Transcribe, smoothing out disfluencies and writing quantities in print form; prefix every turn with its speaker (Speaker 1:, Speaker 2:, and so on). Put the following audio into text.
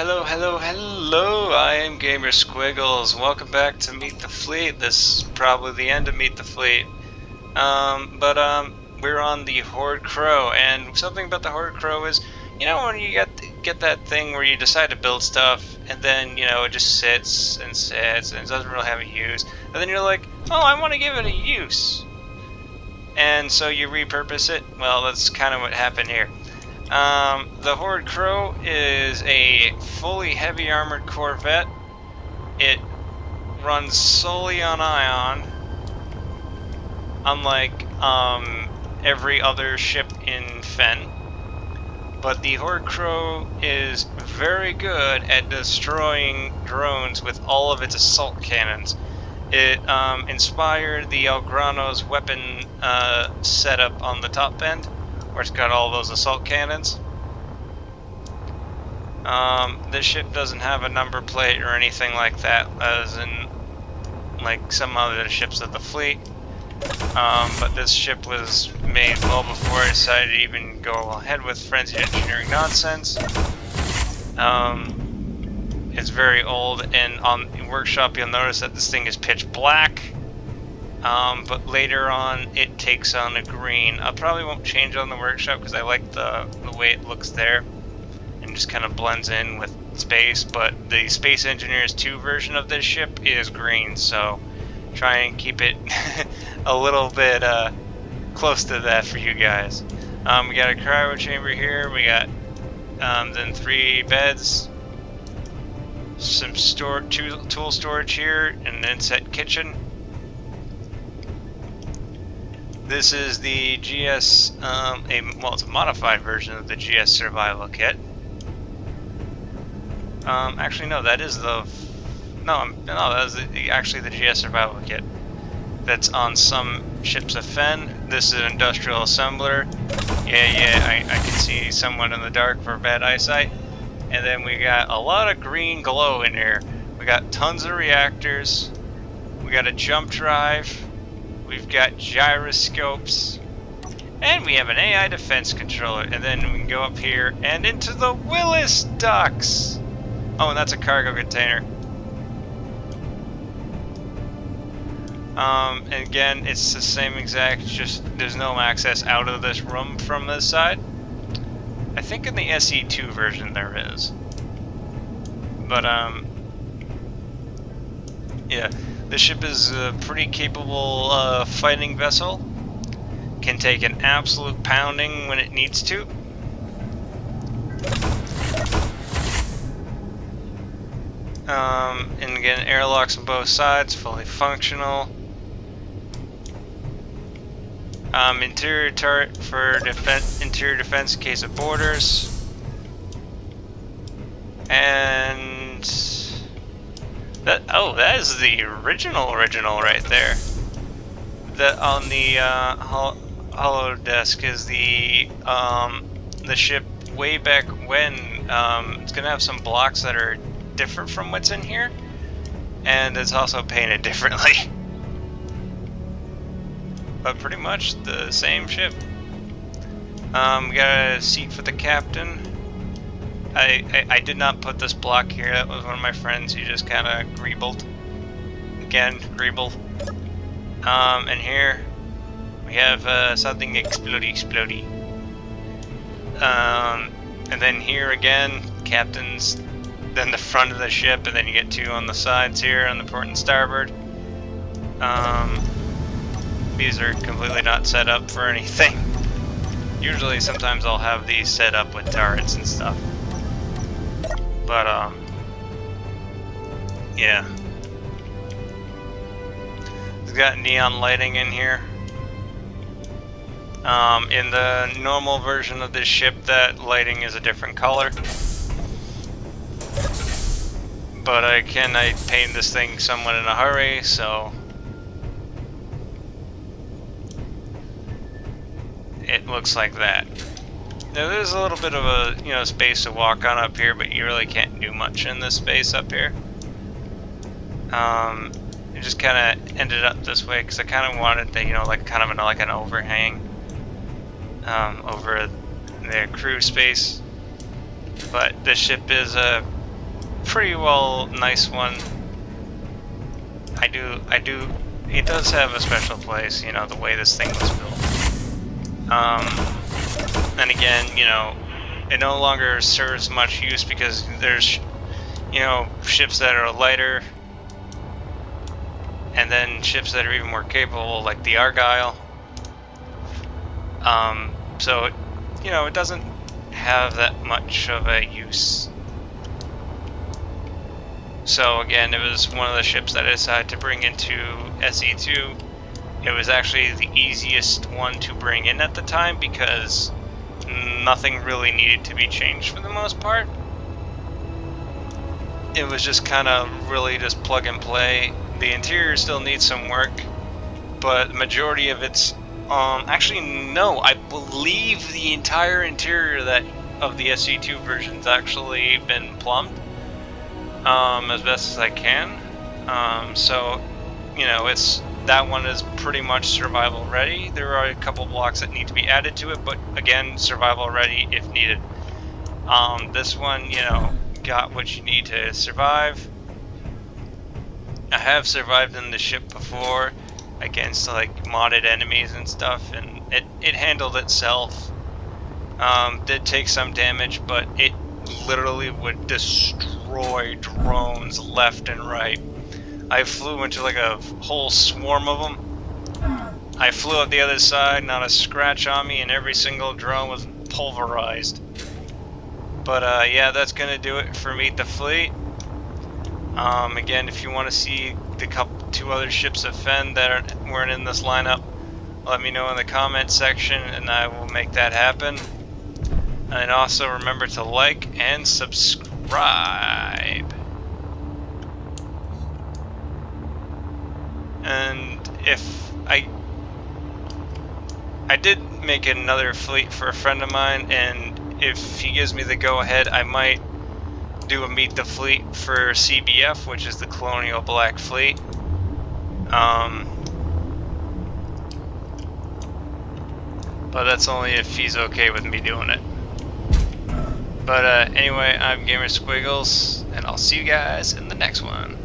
Speaker 1: Hello, I am Gamer Squiggles. Welcome back to Meet the Fleet. This is probably the end of Meet the Fleet. We're on the Horrid Crow, and something about the Horrid Crow is, you know, when you get that thing where you decide to build stuff, and then, you know, it just sits and doesn't really have a use, and then you're like, oh, I want to give it a use. And so you repurpose it. Well, that's kind of what happened here. The Horrid Crow is a fully heavy armored corvette. It runs solely on ion, unlike every other ship in FEN. But the Horrid Crow is very good at destroying drones with all of its assault cannons. It inspired the El Grano's weapon setup on the top end, where it's got all those assault cannons. This ship doesn't have a number plate or anything like that, as in like some other ships of the fleet. But this ship was made well before I decided to even go ahead with frenzied engineering nonsense. It's very old, and on the workshop you'll notice that this thing is pitch black. But later on it takes on a green. I probably won't change on the workshop because I like the way it looks there and just kind of blends in with space, but the Space Engineers 2 version of this ship is green, so try and keep it a little bit close to that for you guys. We got a cryo chamber here, we got then 3 beds, some tool storage here, and an inset kitchen. This is the GS, it's a modified version of the GS Survival Kit. Actually, no, that is the... that is actually the GS Survival Kit that's on some ships of FEN. This is an industrial assembler. I can see somewhat in the dark for bad eyesight. And then we got a lot of green glow in here. We got tons of reactors. We got a jump drive. We've got gyroscopes, and we have an AI defense controller, and then we can go up here and into the Willis docks. Oh, and that's a cargo container. And again, it's the same exact, just there's no access out of this room from this side. I think in the SE2 version there is. But, yeah. This ship is a pretty capable fighting vessel. Can take an absolute pounding when it needs to. And again, airlocks on both sides, fully functional. Interior turret for interior defense in case of borders. And that is the original right there. That on the hollow desk is the ship way back when. It's gonna have some blocks that are different from what's in here, and it's also painted differently. But pretty much the same ship. We got a seat for the captain. I did not put this block here. That was one of my friends who just kind of greebled. Again, greeble. And here we have something explodey. And then here again, captain's then the front of the ship, and then you get 2 on the sides here on the port and starboard. These are completely not set up for anything. Usually, sometimes I'll have these set up with turrets and stuff. But, yeah. It's got neon lighting in here. In the normal version of this ship, that lighting is a different color. But I paint this thing somewhat in a hurry, so it looks like that. Now there's a little bit of a space to walk on up here, but you really can't do much in this space up here. It just kind of ended up this way because I kind of wanted to, like an overhang over their crew space. But this ship is pretty well nice one. It does have a special place, you know, the way this thing was built. And again, you know, it no longer serves much use because there's, you know, ships that are lighter, and then ships that are even more capable, like the Argyle. So, you know, it doesn't have that much of a use. So again, it was one of the ships that I decided to bring into SE2. It was actually the easiest one to bring in at the time because nothing really needed to be changed for the most part. It was just kind of really just plug and play. The interior still needs some work, but the majority of it's actually no, I believe the entire interior of the SE2 version's actually been plumbed as best as I can. So, you know, that one is pretty much survival ready. There are a couple blocks that need to be added to it, but again, survival ready if needed. This one, you know, got what you need to survive. I have survived in the ship before against like modded enemies and stuff, and it handled itself. Did take some damage, but it literally would destroy drones left and right. I flew into like a whole swarm of them. I flew up the other side, not a scratch on me, and every single drone was pulverized. But yeah, that's gonna do it for Meet the Fleet. Again, if you want to see the two other ships of FEN that weren't in this lineup, let me know in the comment section and I will make that happen. And also remember to like and subscribe. And if I did make another fleet for a friend of mine, and if he gives me the go-ahead, I might do a Meet the Fleet for CBF, which is the Colonial Black Fleet. But that's only if he's okay with me doing it. But anyway, I'm Gamer Squiggles, and I'll see you guys in the next one.